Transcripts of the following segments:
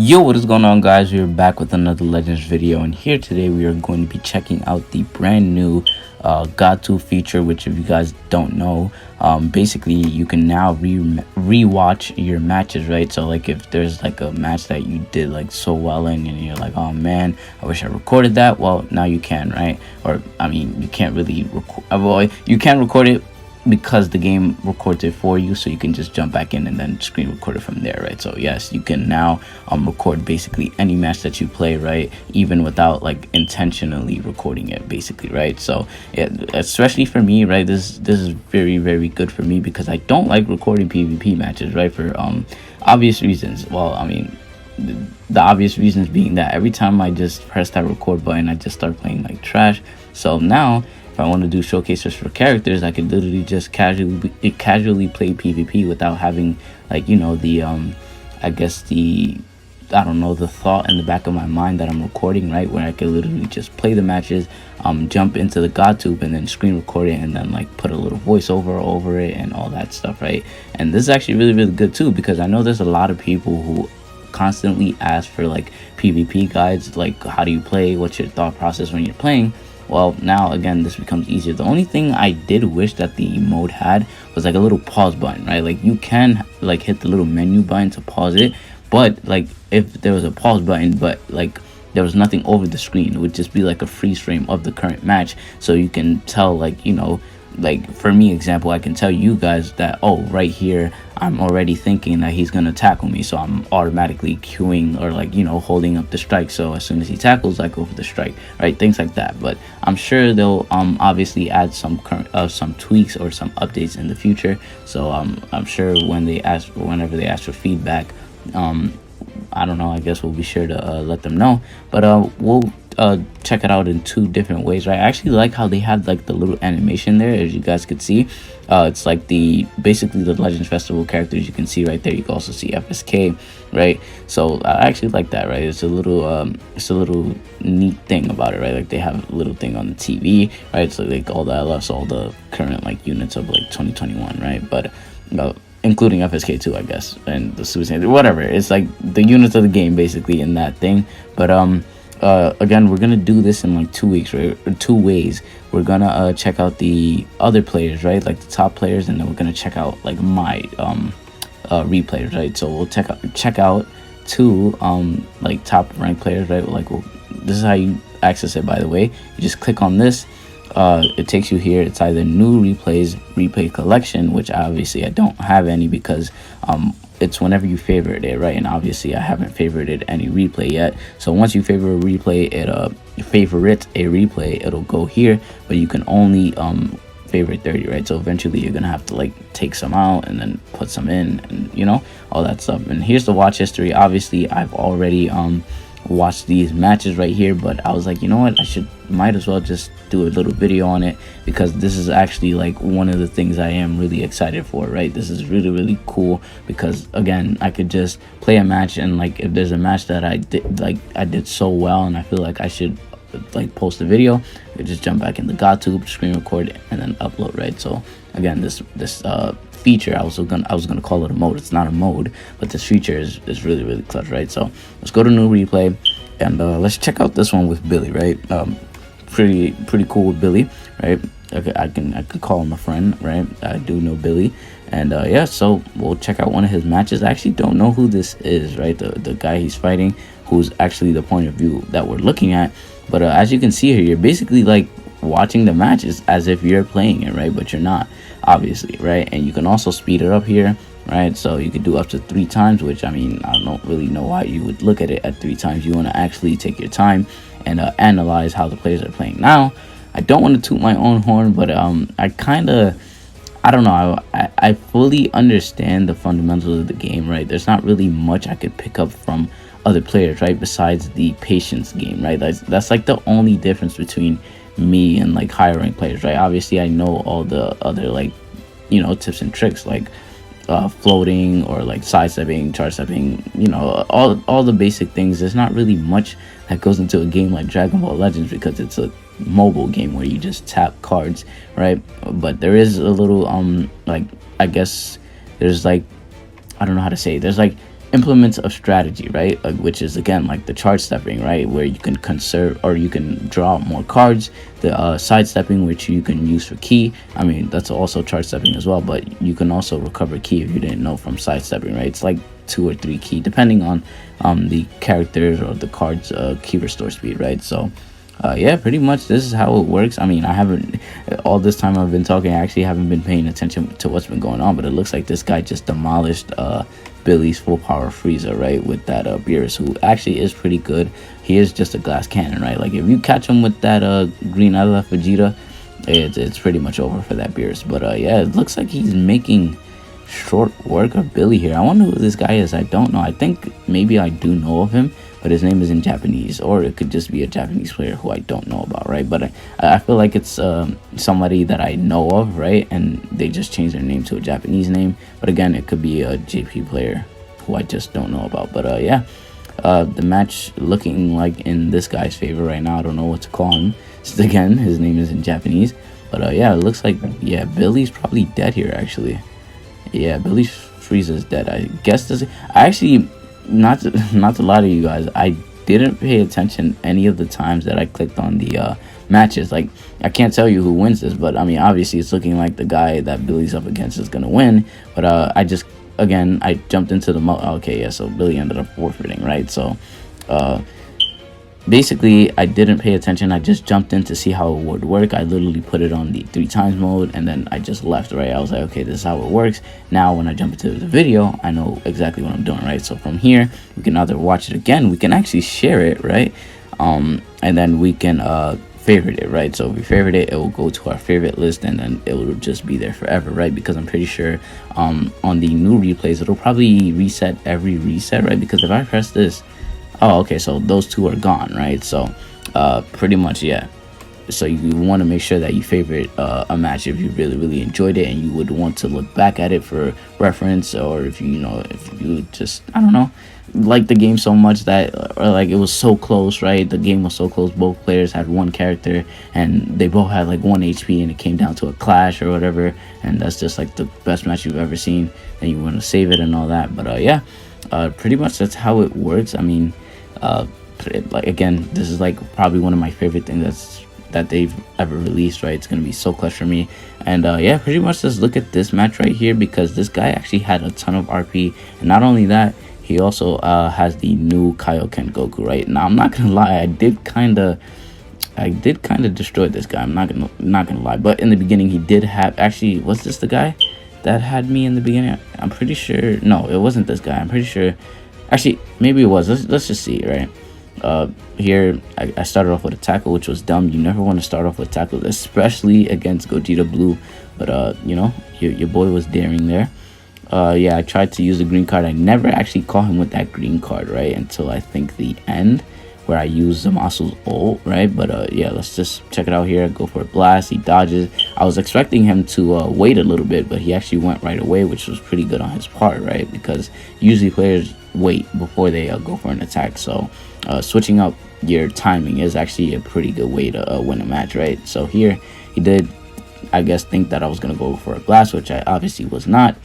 Yo, what is going on, guys? We are back with another Legends video, and here today we are going to be checking out the brand new GODTUBE feature, which, if you guys don't know, basically you can now rewatch your matches, right? So like if there's like a match that you did like so well in and you're like, oh man, I wish I recorded that, well, now you can, right? Or I mean, you can't really record, well, you can record it because the game records it for you, so you can just jump back in and then screen record it from there, right? So yes, you can now record basically any match that you play, right? Even without like intentionally recording it, basically, right? So yeah, especially for me, right, this is very good for me because I don't like recording PvP matches, right? For obvious reasons. Well, I mean, the obvious reasons being that every time I just press that record button, I just start playing like trash. So now if I want to do showcases for characters, I could literally just casually play PvP without having, like, you know, the I guess the thought in the back of my mind that I'm recording, right? Where I could literally just play the matches, jump into the GODTUBE and then screen record it and then like put a little voiceover over it and all that stuff, right? And this is actually really good too, because I know there's a lot of people who constantly ask for like PvP guides, like how do you play, what's your thought process when you're playing. Well, now again, this becomes easier. The only thing I did wish that the mode had was like a little pause button, right? Like you can like hit the little menu button to pause it, but like if there was a pause button but like there was nothing over the screen, it would just be like a freeze frame of the current match, so you can tell, like, you know, like for me example, I can tell you guys that, oh, right here I'm already thinking that he's gonna tackle me, so I'm automatically queuing or like, you know, holding up the strike, so as soon as he tackles I go for the strike, right? Things like that. But I'm sure they'll obviously add some some tweaks or some updates in the future, so I'm sure whenever they ask for feedback, I don't know, I guess we'll be sure to let them know. But we'll check it out in two different ways, right? I actually like how they have like the little animation there, as you guys could see. It's like basically the Legends Festival characters you can see right there. You can also see FSK, right? So I actually like that, right? It's a little neat thing about it, right? Like they have a little thing on the TV, right? So like all the LFs, all the current like units of like 2021, right? But including FSK too, I guess, and the Suicide, whatever. It's like the units of the game basically in that thing. But again, we're gonna do this in like 2 weeks, right? Or 2 ways. We're gonna check out the other players, right? Like the top players, and then we're gonna check out like my replays, right? So we'll check out two like top ranked players, right? Like this is how you access it, by the way. You just click on this. It takes you here. It's either new replay collection, which obviously I don't have any because it's whenever you favorite it, right? And obviously I haven't favorited any replay yet. So once you favorite a replay, it'll go here, but you can only favorite 30, right? So eventually you're gonna have to like take some out and then put some in, and you know, all that stuff. And here's the watch history. Obviously I've already watch these matches right here, but I was like, you know what, might as well just do a little video on it, because this is actually like one of the things I am really excited for, right? This is really cool because again, I could just play a match, and like if there's a match that I did so well and I feel like I should like post a video, I just jump back in the GODTUBE, screen record it, and then upload, right? So again, this feature, I was gonna call it a mode. It's not a mode, but this feature is really clutch, right? So let's go to new replay and let's check out this one with Billy, right? Pretty cool with Billy, right? Okay, I could call him a friend, right? I do know Billy, and yeah, so we'll check out one of his matches. I actually don't know who this is, right? The guy he's fighting, who's actually the point of view that we're looking at. But as you can see here, you're basically like watching the matches as if you're playing it, right? But you're not, obviously, right? And you can also speed it up here, right? So you can do up to 3 times, which, I mean, I don't really know why you would look at it at 3 times. You want to actually take your time and analyze how the players are playing. Now, I don't want to toot my own horn, but I don't know, I fully understand the fundamentals of the game, right? There's not really much I could pick up from other players, right, besides the patience game, right? That's like the only difference between me and like higher ranked players, right? Obviously I know all the other, like, you know, tips and tricks, like floating or like sidestepping, charge stepping, you know, all the basic things. There's not really much that goes into a game like Dragon Ball Legends because it's a mobile game where you just tap cards, right? But there is a little like, I guess there's like, I don't know how to say it. There's like implements of strategy, right? Which is again like the charge stepping, right, where you can conserve or you can draw more cards. The sidestepping, which you can use for key. I mean, that's also charge stepping as well, but you can also recover key if you didn't know from sidestepping, right? It's like 2 or 3 key depending on the characters or the cards key restore speed, right? So yeah, pretty much this is how it works. I mean, I haven't, all this time I've been talking, I actually haven't been paying attention to what's been going on, but it looks like this guy just demolished Billy's full power Frieza, right, with that Beerus, who actually is pretty good. He is just a glass cannon, right? Like if you catch him with that green LF Vegeta, it's pretty much over for that Beerus. But yeah, it looks like he's making short work of Billy here. I wonder who this guy is. I don't know. I think maybe I do know of him, but his name is in Japanese, or it could just be a Japanese player who I don't know about, right? But I feel like it's somebody that I know of, right? And they just changed their name to a Japanese name. But again, it could be a JP player who I just don't know about. But yeah, the match looking like in this guy's favor right now. I don't know what to call him. So again, his name is in Japanese. But yeah, it looks like, yeah, Billy's probably dead here, actually. Yeah, Billy Frieza's dead. I guess this. I actually, not to lie to you guys, I didn't pay attention any of the times that I clicked on the matches. Like, I can't tell you who wins this, but I mean, obviously, it's looking like the guy that Billy's up against is gonna win. But I just, again, I jumped into the okay, yeah. So Billy ended up forfeiting, right? So, basically, I didn't pay attention. I just jumped in to see how it would work. I literally put it on the 3 times mode, and then I just left, right? I was like, okay, this is how it works. Now, when I jump into the video, I know exactly what I'm doing, right? So from here, we can either watch it again. We can actually share it, right? And then we can favorite it, right? So if we favorite it, it will go to our favorite list, and then it will just be there forever, right? Because I'm pretty sure on the new replays, it'll probably reset every reset, right? Because if I press this, oh, okay, so those 2 are gone, right? So pretty much, yeah. So you want to make sure that you favorite a match if you really enjoyed it, and you would want to look back at it for reference, or if you know, if you just, I don't know, like the game so much that, or like it was so close, right? The game was so close, both players had 1 character and they both had like 1 HP, and it came down to a clash or whatever, and that's just like the best match you've ever seen, and you want to save it and all that. But yeah, pretty much that's how it works. I mean, like, again, this is like probably one of my favorite things that they've ever released, right? It's gonna be so clutch for me. And yeah, pretty much just look at this match right here, because this guy actually had a ton of RP, and not only that, he also has the new Kaioken Goku, right? Now I'm not gonna lie, I did kind of destroy this guy. I'm not gonna lie, but in the beginning he did have, actually, was this the guy that had me in the beginning? I'm pretty sure, no, it wasn't this guy. I'm pretty sure, actually, maybe it was. Let's just see, right? Here I started off with a tackle, which was dumb. You never want to start off with tackle, especially against Gogeta Blue. But you know, your boy was daring there. Yeah, I tried to use the green card. I never actually caught him with that green card, right, until I think the end, where I used Zamasu's ult, right? But yeah, let's just check it out here. Go for a blast. He dodges. I was expecting him to wait a little bit, but he actually went right away, which was pretty good on his part, right? Because usually players wait before they go for an attack. So switching up your timing is actually a pretty good way to win a match, right? So here he did, I guess, think that I was gonna go for a blast, which I obviously was not.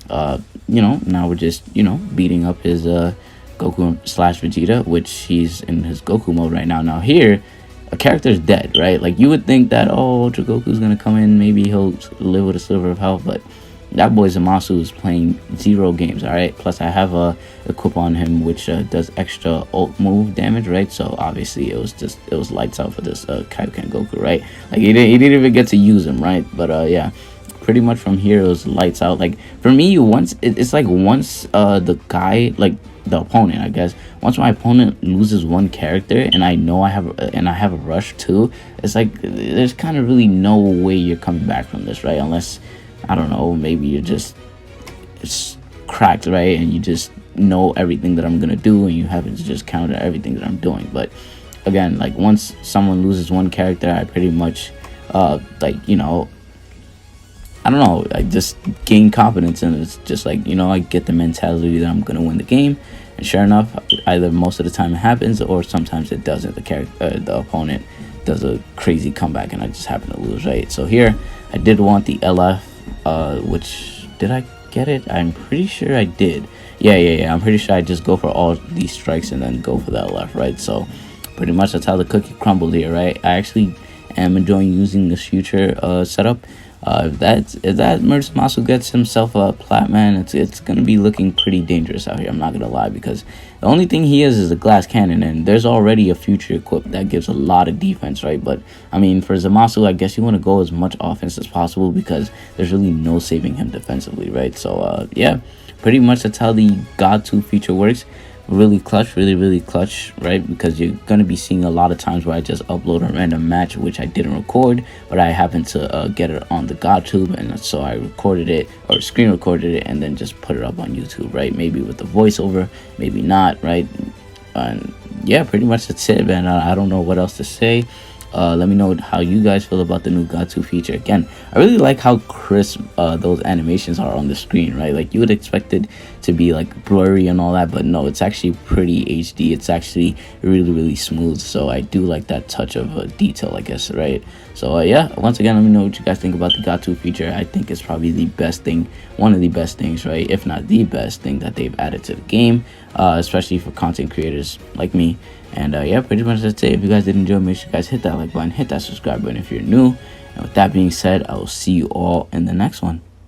You know, now we're just, you know, beating up his Goku slash Vegeta, which he's in his Goku mode right now. Now here, a character is dead, right? Like, you would think that, oh, Ultra Goku's gonna come in, maybe he'll live with a sliver of health, but that boy Zamasu is playing 0 games, all right? Plus, I have a equip on him, which does extra ult move damage, right? So obviously, it was lights out for this Kaioken Goku, right? Like, he didn't even get to use him, right? But yeah, pretty much from here it was lights out. Like, for me, it's like once the guy, like the opponent, I guess, once my opponent loses 1 character and I know I have a rush too, it's like there's kind of really no way you're coming back from this, right? Unless, I don't know, maybe you're just, it's cracked, right? And you just know everything that I'm gonna do, and you happen to just counter everything that I'm doing. But again, like, once someone loses 1 character, I pretty much like, you know, I don't know, I just gain confidence, and it's just like, you know, I get the mentality that I'm gonna win the game. And sure enough, either most of the time it happens, or sometimes it doesn't. The opponent does a crazy comeback, and I just happen to lose, right? So here I did want the LF, which, did I get it? I'm pretty sure I did. Yeah. I'm pretty sure I just go for all these strikes and then go for that left, right? So pretty much that's how the cookie crumbled here, right? I actually am enjoying using this future setup. If that Mertz Masu gets himself a plat, man, it's gonna be looking pretty dangerous out here. I'm not gonna lie, because the only thing he is a glass cannon, and there's already a future equip that gives a lot of defense, right? But I mean, for Zamasu, I guess you want to go as much offense as possible because there's really no saving him defensively, right? So yeah, pretty much that's how the GODTUBE feature works. Really clutch, really clutch, right? Because you're gonna be seeing a lot of times where I just upload a random match which I didn't record, but I happened to get it on the GODTUBE, and so I recorded it or screen recorded it and then just put it up on YouTube, right? Maybe with the voiceover, maybe not, right? And yeah, pretty much that's it, man. I don't know what else to say. Let me know how you guys feel about the new GODTUBE feature. Again, I really like how crisp those animations are on the screen, right? Like, you would expect it to be like blurry and all that, but no, it's actually pretty HD. It's actually really smooth. So I do like that touch of detail, I guess, right? So yeah, once again, let me know what you guys think about the GODTUBE feature. I think it's probably the best thing, one of the best things, right? If not the best thing that they've added to the game, especially for content creators like me. And yeah, pretty much that's it. If you guys did enjoy, make sure you guys hit that like button, hit that subscribe button if you're new. And with that being said, I will see you all in the next one.